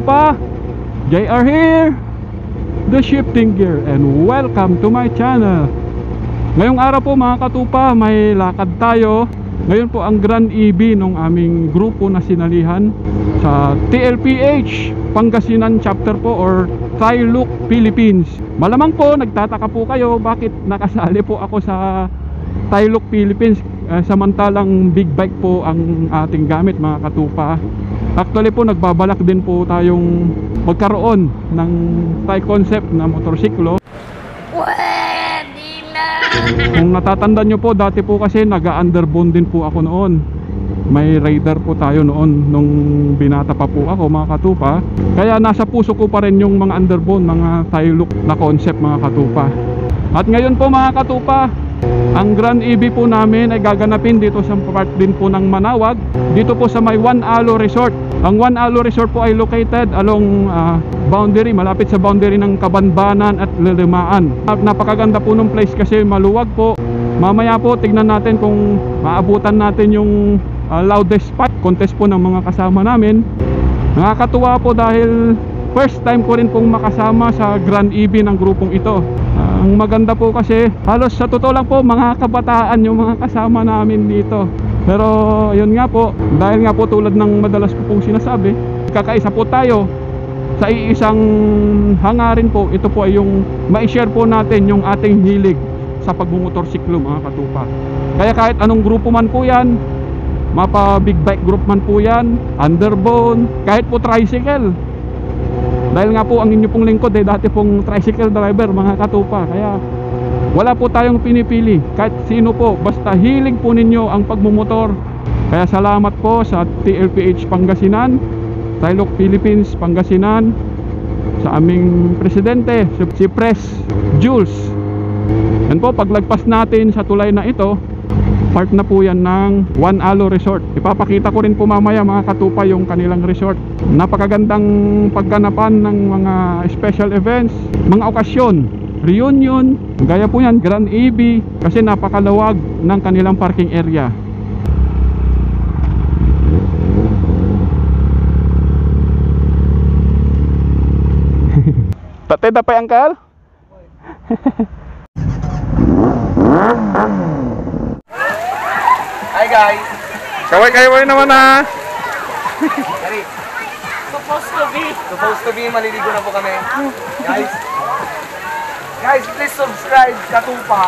katupa, JR here, the shifting gear, and welcome to my channel. Ngayong araw po mga katupa, may lakad tayo. Ngayon po ang Grand EB ng aming grupo na sinalihan sa TLPH Pangasinan chapter po, or Trilok Philippines. Malamang po nagtataka po kayo bakit nakasali po ako sa Trilok Philippines, samantalang big bike po ang ating gamit mga katupa. Actually po nagbabalak din po tayong magkaroon ng Tri-Concept na motorsiklo. Kung natatandaan nyo po, dati po kasi nag-underbone din po ako noon. May rider po tayo noon nung binata pa po ako mga katupa. Kaya nasa puso ko pa rin yung mga underbone, mga Trilok na concept mga katupa. At ngayon po mga katupa, ang Grand EB po namin ay gaganapin dito sa part din po ng Manawag, dito po sa may One Alo Resort. Ang One Alo Resort po ay located along boundary, malapit sa boundary ng Kabanbanan at Lilimaan. Napakaganda po ng place kasi maluwag po. Mamaya po tignan natin kung maabutan natin yung loudest spot contest po ng mga kasama namin. Nakakatuwa po dahil first time ko rin pong makasama sa Grand EB ng grupong ito. Ang maganda po kasi halos sa totoo lang po mga kabataan yung mga kasama namin dito. Pero yun nga po, dahil nga po tulad ng madalas ko pong sinasabi, kakaisa po tayo sa iisang hangarin po. Ito po ay yung ma-share po natin yung ating hilig sa pagmumotorsiklo mga katupa. Kaya kahit anong grupo man po yan, mapa big bike group man po yan, underbone, kahit po tricycle. Dahil nga po ang inyo pong lingkod dati pong tricycle driver mga katupa. Kaya wala po tayong pinipili, kahit sino po, basta hilig po ninyo ang pagmumotor. Kaya salamat po sa TLPH Pangasinan, Trilok Philippines Pangasinan, sa aming presidente si Pres Jules. Yan po, paglagpas natin sa tulay na ito, part na po yan ng One Alo Resort. Ipapakita ko rin po mamaya mga katupa yung kanilang resort. Napakagandang pagganapan ng mga special events, mga okasyon, reunion, gaya po yan Grand EB, kasi napakalawag ng kanilang parking area. Tatay dapay angkal? Hi guys! Kaway-kaway naman ha! Supposed to be, maliligo na po kami. Guys, please subscribe, Katupa.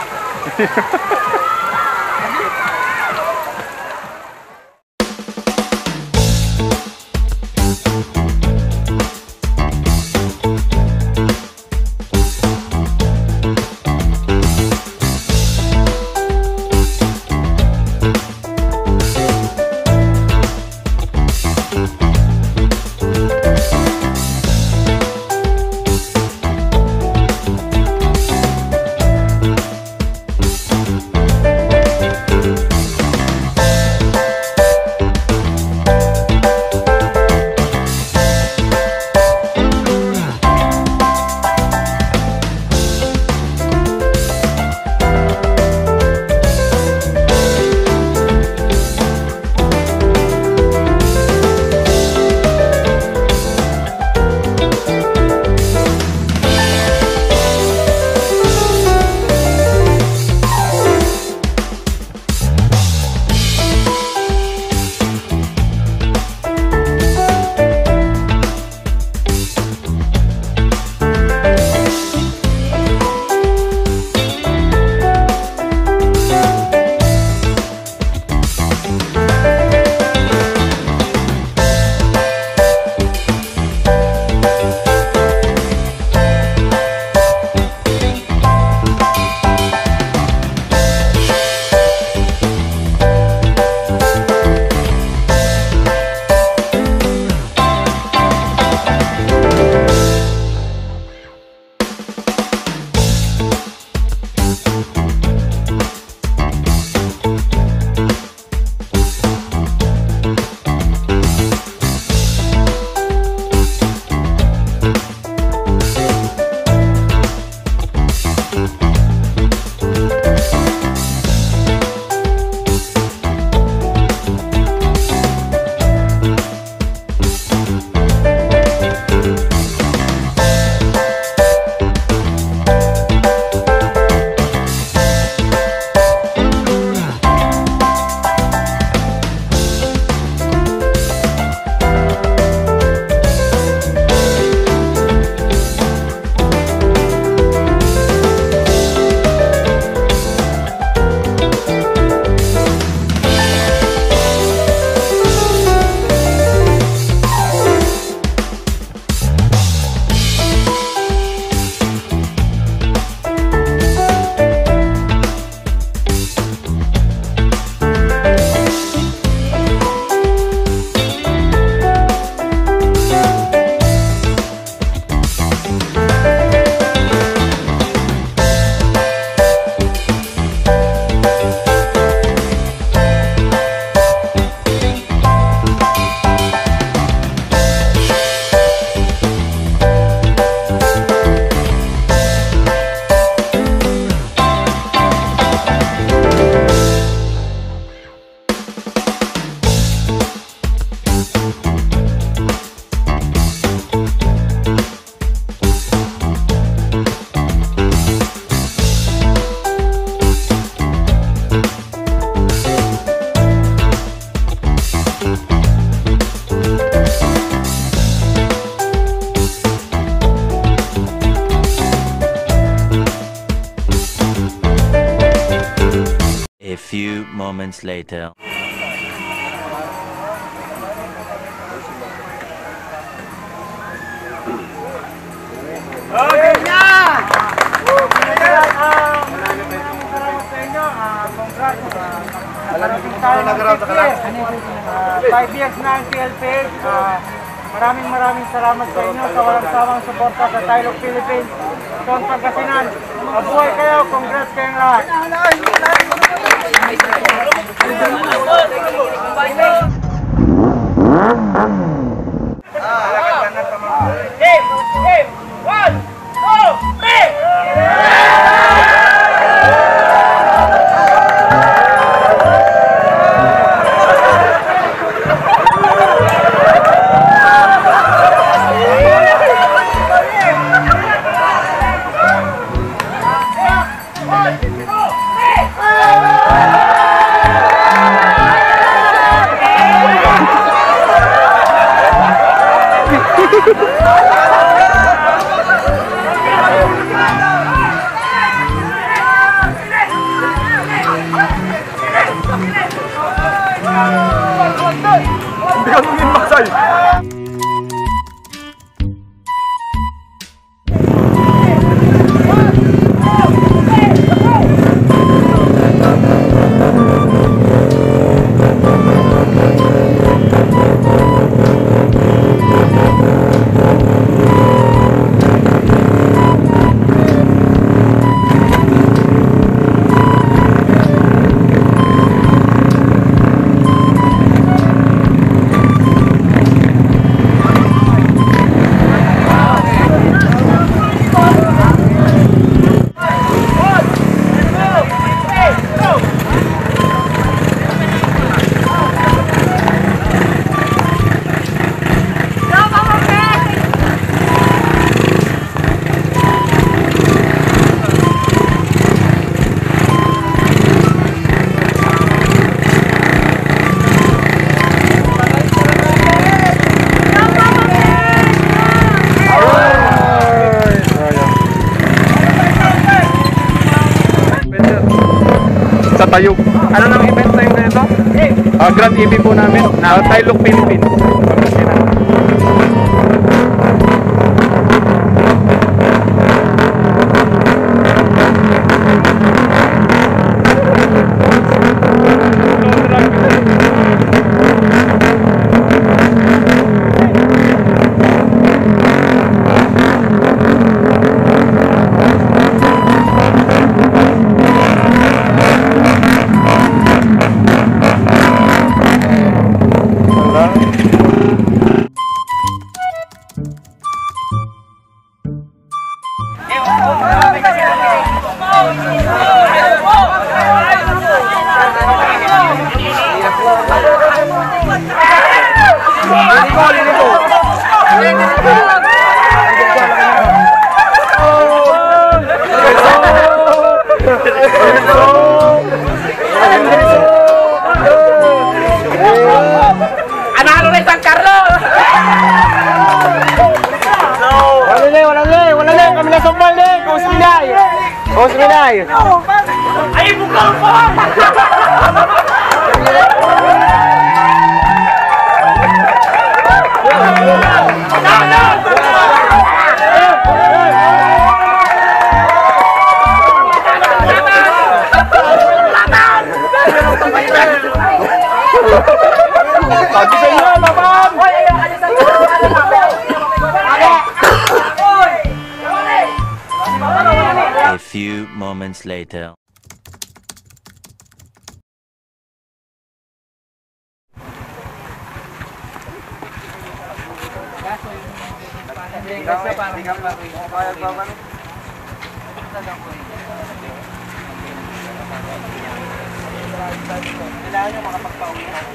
few moments later. Okay na! Congrats! 5 years na ang TLPH. Maraming salamat sa inyo sa walang sawang suporta sa Tailog Philippines. Son Pangasinan. Mabuhay kayo. Congrats kayong lahat. Game! 1, 2, 3! Hindi ka mungkin masay. Sa Tayog. Ano nang event na yung ganito? Grand EV po namin. Tailog Philippines. Analo na San Carlos! Wala na, kami na sombal na, Kausminay! Ay, bukal po! Pagi sa inyo, laban! A few moments later. Kailangan nyo makapagpauwi ako.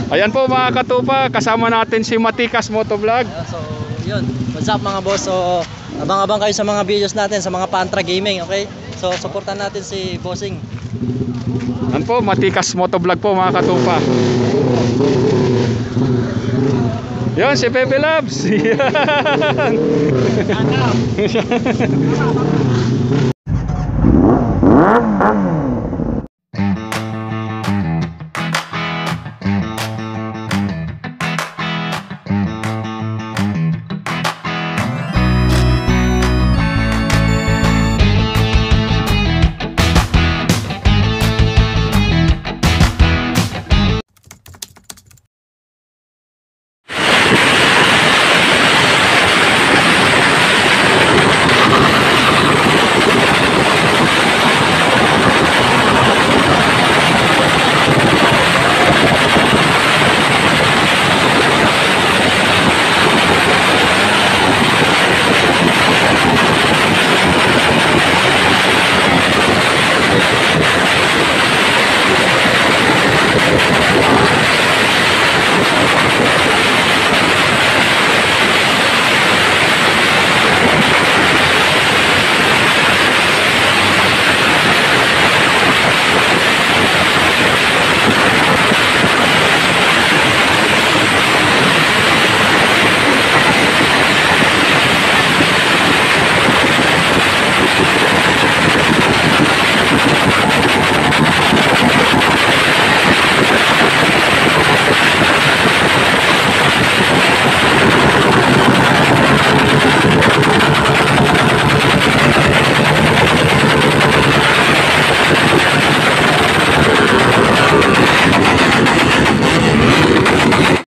Ayan po mga katupa, kasama natin si Matikas Motovlog. So, yun. What's up mga boss? So, Abang-abang kayo sa mga videos natin, sa mga Pantra Gaming, okay? So, supportan natin si Bossing. Yan po, Matikas Motovlog po mga katupa. Yan, si Pepe Labs. Yan.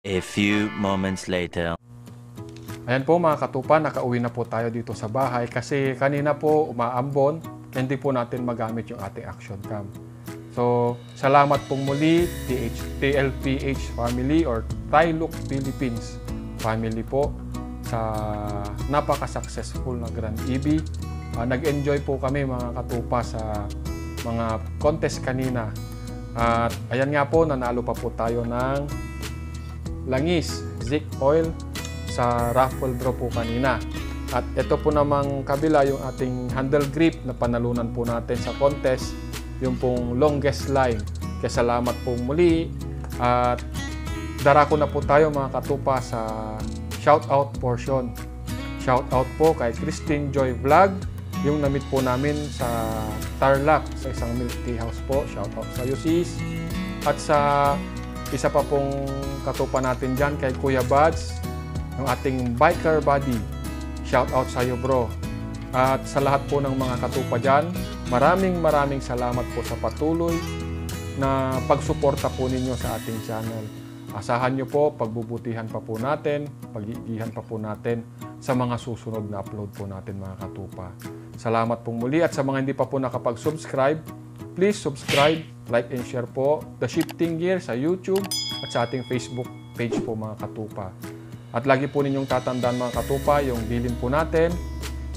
A few moments later. Ayan po mga katupa, nakauwi na po tayo dito sa bahay kasi kanina po umaambon, hindi po natin magamit yung ating action cam. So, salamat pong muli TLPH family or Tailok Philippines family po sa napaka-successful na Grand EB. Nag-enjoy po kami mga katupa sa mga contest kanina. At ayan nga po, nanalo pa po tayo ng langis, Zik Oil sa raffle draw po kanina. At ito po namang kabila yung ating handle grip na panalunan po natin sa contest, yung pong longest line. Kaya salamat po muli at darako na po tayo mga katupa sa shoutout portion. Shoutout po kay Christine Joy Vlog, yung namit po namin sa Tarlac sa isang milk tea house po. Shoutout sa iyo sis. At sa isa pa pong katupa natin dyan kay Kuya Buds, yung ating biker buddy. Shout out sa iyo bro. At sa lahat po ng mga katupa dyan, maraming salamat po sa patuloy na pagsuporta po ninyo sa ating channel. Asahan nyo po, pagbubutihan pa po natin, pagigihan pa po natin sa mga susunod na upload po natin mga katupa. Salamat pong muli at sa mga hindi pa po nakapag-subscribe, please subscribe, like and share po The Shifting Gear sa YouTube at sa ating Facebook page po mga katupa. At lagi po ninyong tatandaan mga katupa yung bilin po natin,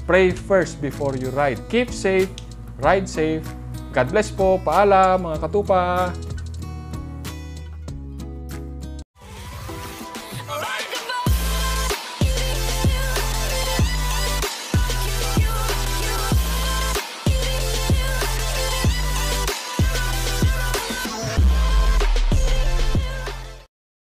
pray first before you ride. Keep safe, ride safe. God bless po. Paalam mga katupa.